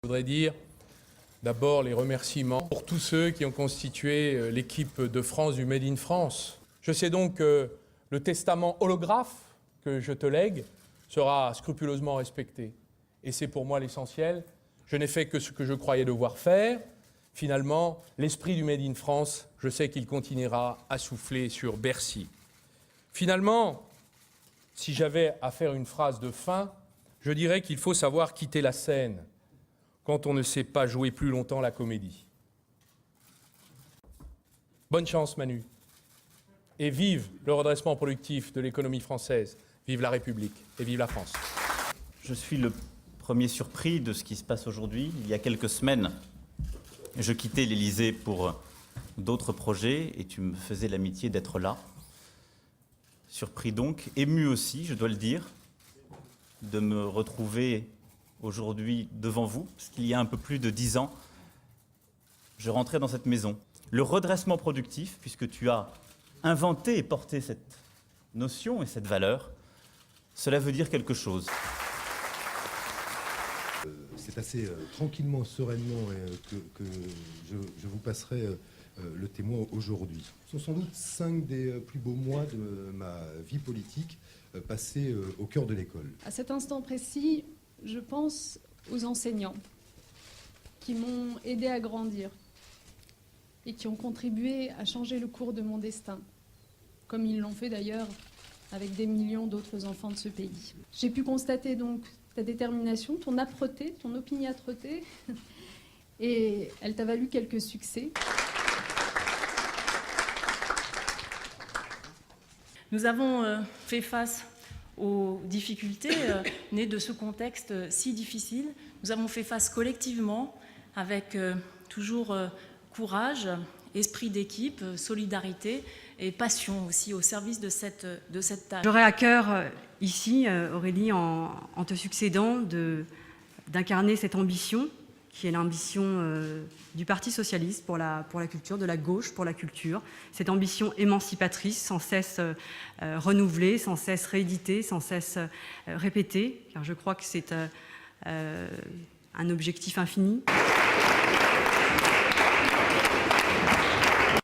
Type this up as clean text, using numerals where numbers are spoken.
Je voudrais dire d'abord les remerciements pour tous ceux qui ont constitué l'équipe de France du Made in France. Je sais donc que le testament holographe que je te lègue sera scrupuleusement respecté. Et c'est pour moi l'essentiel. Je n'ai fait que ce que je croyais devoir faire. Finalement, l'esprit du Made in France, je sais qu'il continuera à souffler sur Bercy. Finalement, si j'avais à faire une phrase de fin, je dirais qu'il faut savoir quitter la scène quand on ne sait pas jouer plus longtemps la comédie. Bonne chance, Manu. Et vive le redressement productif de l'économie française. Vive la République et vive la France. Je suis le premier surpris de ce qui se passe aujourd'hui. Il y a quelques semaines, je quittais l'Élysée pour d'autres projets et tu me faisais l'amitié d'être là. Surpris donc, ému aussi, je dois le dire, de me retrouver aujourd'hui devant vous, parce qu'il y a un peu plus de 10 ans, je rentrais dans cette maison. Le redressement productif, puisque tu as inventé et porté cette notion et cette valeur, cela veut dire quelque chose. C'est assez tranquillement, sereinement que je vous passerai le témoin aujourd'hui. Ce sont sans doute 5 des plus beaux mois de ma vie politique passés au cœur de l'école. À cet instant précis, je pense aux enseignants qui m'ont aidé à grandir et qui ont contribué à changer le cours de mon destin, comme ils l'ont fait d'ailleurs avec des millions d'autres enfants de ce pays. J'ai pu constater donc ta détermination, ton âpreté, ton opiniâtreté, et elle t'a valu quelques succès. Nous avons fait face aux difficultés nées de ce contexte si difficile. Nous avons fait face collectivement avec toujours courage, esprit d'équipe, solidarité et passion aussi au service de cette tâche. J'aurais à cœur ici, Aurélie, en te succédant, d'incarner cette ambition qui est l'ambition du Parti socialiste pour la culture, de la gauche pour la culture, cette ambition émancipatrice, sans cesse renouvelée, sans cesse rééditée, sans cesse répétée, car je crois que c'est un objectif infini.